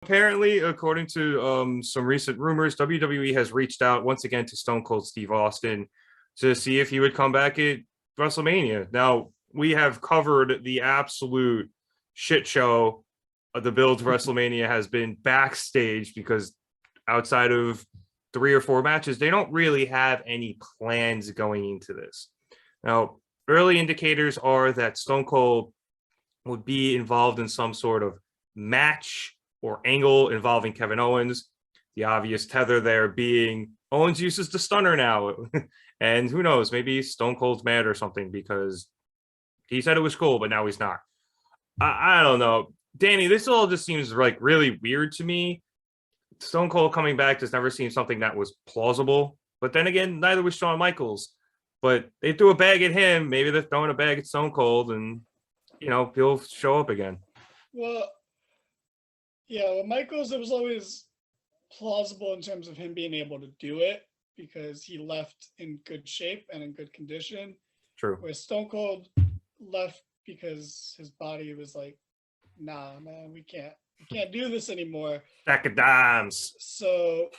Apparently, according to some recent rumors, WWE has reached out once again to Stone Cold Steve Austin to see if he would come back at WrestleMania. Now, we have covered the absolute shit show of the build to WrestleMania has been backstage because outside of 3 or 4 matches, they don't really have any plans going into this. Now, early indicators are that Stone Cold would be involved in some sort of match or angle involving Kevin Owens. The obvious tether there being Owens uses the stunner now. And who knows, maybe Stone Cold's mad or something because he said it was cool, but now he's not. I don't know. Danny, this all just seems like really weird to me. Stone Cold coming back just never seemed something that was plausible. But then again, neither was Shawn Michaels. But they threw a bag at him. Maybe they're throwing a bag at Stone Cold and, he'll show up again. Well, yeah, with Michaels, it was always plausible in terms of him being able to do it because he left in good shape and in good condition. True. Where Stone Cold left because his body was like, nah, man, we can't do this anymore. Stack of dimes. So,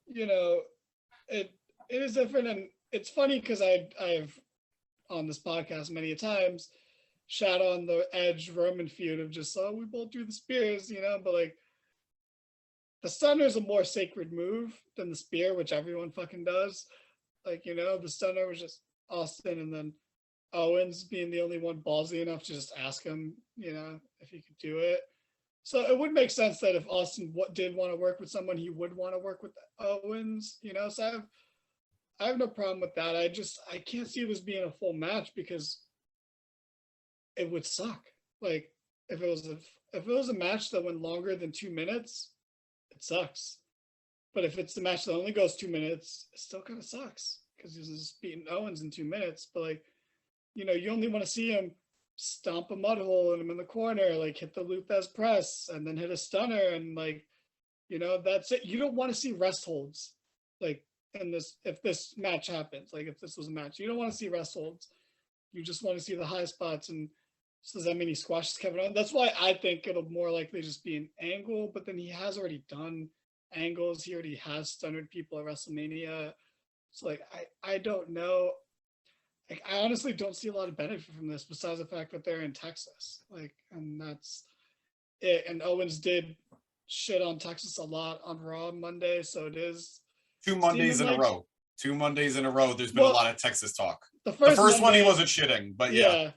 it is different, and it's funny because I've on this podcast many a times shat on the Edge Roman feud of just, we both do the spears, but like the stunner is a more sacred move than the spear, which everyone fucking does. Like, the stunner was just Austin and then Owens being the only one ballsy enough to just ask him, if he could do it. So it would make sense that if Austin did want to work with someone, he would want to work with Owens, so I have no problem with that. I can't see this being a full match because it would suck. Like if it was a match that went longer than 2 minutes, it sucks. But if it's the match that only goes 2 minutes, it still kind of sucks because he's just beating Owens in 2 minutes. But like, you only want to see him stomp a mud hole in him in the corner, like hit the Luthez press and then hit a stunner and like, that's it. You don't want to see rest holds like in this, if this match happens, like if this was a match, you don't want to see rest holds. You just want to see the high spots. And so does that mean he squashes Kevin Owens? That's why I think it'll more likely just be an angle, but then he has already done angles. He already has stunnered people at WrestleMania. So like, I don't know. Like, I honestly don't see a lot of benefit from this besides the fact that they're in Texas. Like, and that's it. And Owens did shit on Texas a lot on Raw Monday. So it is 2 Mondays in a row. 2 Mondays in a row. There's been a lot of Texas talk. The first Monday, one he wasn't shitting, but yeah.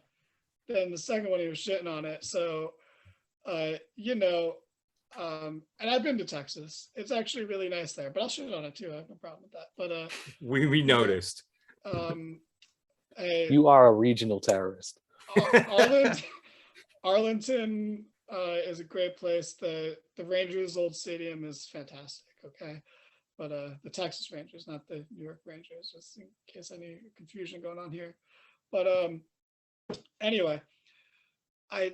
Then the second one he was shitting on it. So, and I've been to Texas. It's actually really nice there, but I'll shit on it too. I have no problem with that. But we noticed. You are a regional terrorist. Arlington is a great place. The Rangers' old stadium is fantastic. Okay, but the Texas Rangers, not the New York Rangers, just in case any confusion going on here. But anyway, I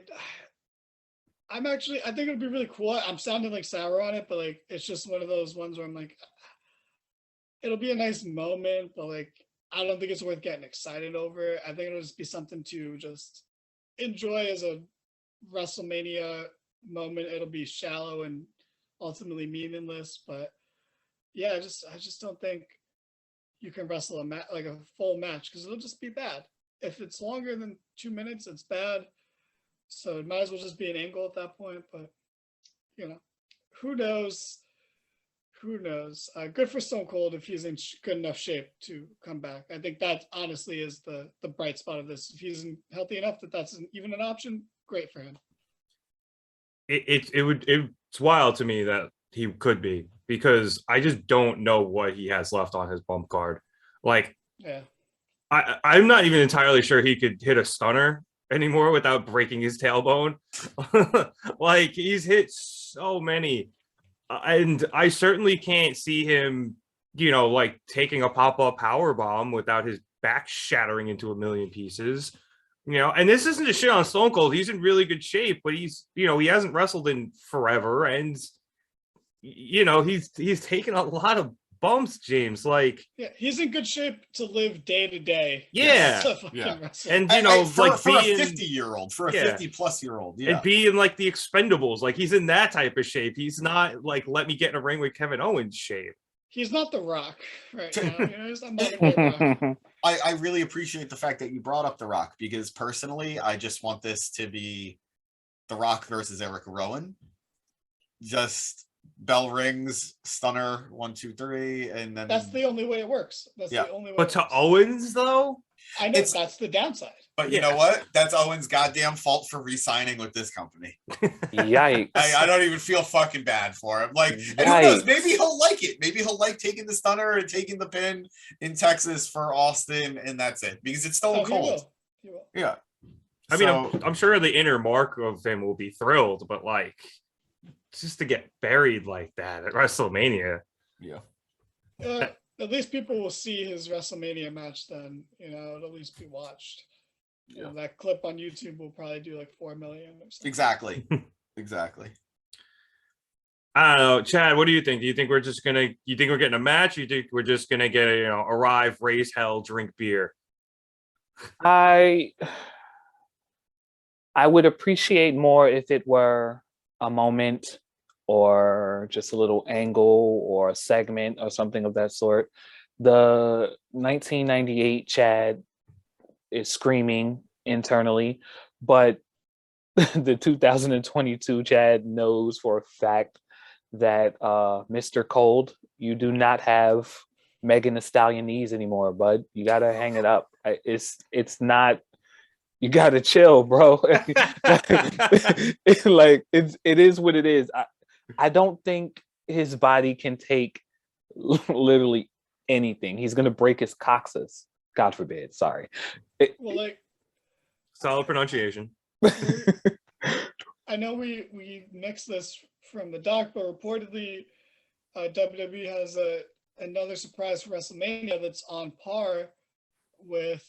think it would be really cool. I'm sounding like sour on it, but like it's just one of those ones where I'm like, it'll be a nice moment, but like I don't think it's worth getting excited over. I think it'll just be something to just enjoy as a WrestleMania moment. It'll be shallow and ultimately meaningless, but yeah, I just don't think you can wrestle like a full match because it'll just be bad. If it's longer than 2 minutes, it's bad. So it might as well just be an angle at that point. But who knows? Who knows? Good for Stone Cold if he's in good enough shape to come back. I think that honestly is the bright spot of this. If he's healthy enough that that's even an option, great for him. It's wild to me that he could be because I just don't know what he has left on his bump card. Like, yeah, I'm not even entirely sure he could hit a stunner anymore without breaking his tailbone. Like he's hit so many. And I certainly can't see him, like taking a pop-up power bomb without his back shattering into a million pieces. And this isn't a shit on Stone Cold. He's in really good shape, but he's, he hasn't wrestled in forever. And, he's taken a lot of bumps, James. Like, yeah, he's in good shape to live day to day. Yeah. To fucking Yeah. wrestle. and you know, for like a being 50-year-old, for a Yeah. 50-plus-year-old, and being like the Expendables, like he's in that type of shape. He's not like let me get in a ring with Kevin Owens shape. He's not The Rock right now. You know, he's not modern day Rock. I really appreciate the fact that you brought up The Rock, because personally, I just want this to be The Rock versus Eric Rowan. Just bell rings, stunner, 1, 2, 3, and then That's the only way it works. That's the only way. But to Owens, though, I know that's the downside. But you know what? That's Owens' goddamn fault for re-signing with this company. Yikes. I don't even feel fucking bad for him. Like, and who knows? Maybe he'll like it. Maybe he'll like taking the stunner and taking the pin in Texas for Austin, and that's it. Because it's Stone Cold. He will. Yeah. I mean, I'm sure the inner mark of him will be thrilled, but like, just to get buried like that at WrestleMania. Yeah. At least people will see his WrestleMania match then. You know, it'll at least be watched. Yeah. That clip on YouTube will probably do like 4 million or something. Exactly. Exactly. I don't know, Chad. What do you think? Do you think we're getting a match? You think we're just gonna get a, arrive, raise hell, drink beer? I would appreciate more if it were a moment or just a little angle or a segment or something of that sort. The 1998 Chad is screaming internally, but the 2022 Chad knows for a fact that Mr. Cold, you do not have Megan Thee Stallion knees anymore, bud. You gotta hang it up. It's not. You gotta chill, bro. Like it is what it is. I don't think his body can take literally anything. He's gonna break his coccyx. God forbid. Sorry. Solid pronunciation. I know we mixed this from the doc, but reportedly WWE has another surprise for WrestleMania that's on par with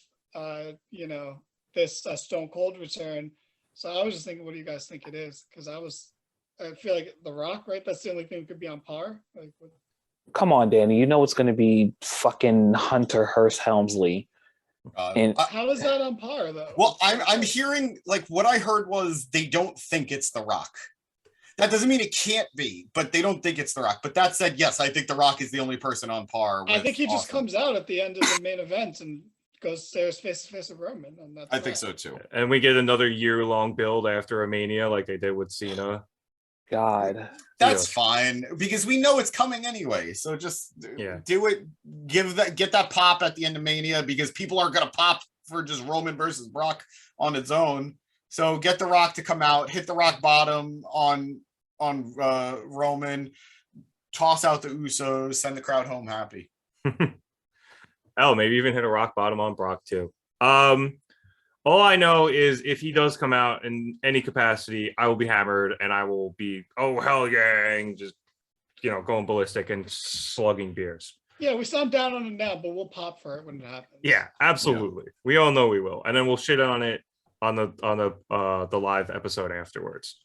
this Stone Cold return. So I was just thinking, what do you guys think it is? Because I feel like The Rock, right? That's the only thing that could be on par. Come on, Danny. You know it's going to be fucking Hunter Hearst Helmsley. How is that on par, though? Well, I'm hearing, like, what I heard was they don't think it's The Rock. That doesn't mean it can't be, but they don't think it's The Rock. But that said, yes, I think The Rock is the only person on par with I think he just Austin. comes out at the end of the main event and goes face to face with Roman. And that's I think so, too. And we get another year-long build after a Mania like they did with Cena. God. That's fine, because we know it's coming anyway. So just do it. Get that pop at the end of Mania, because people are gonna pop for just Roman versus Brock on its own. So get The Rock to come out, hit the rock bottom on Roman, toss out the Usos, send the crowd home happy. Oh, maybe even hit a rock bottom on Brock too. All I know is if he does come out in any capacity, I will be hammered and I will be, oh, hell yeah, and just, going ballistic and slugging beers. Yeah, we sound down on it now, but we'll pop for it when it happens. Yeah, absolutely. Yeah. We all know we will. And then we'll shit on it on the live episode afterwards.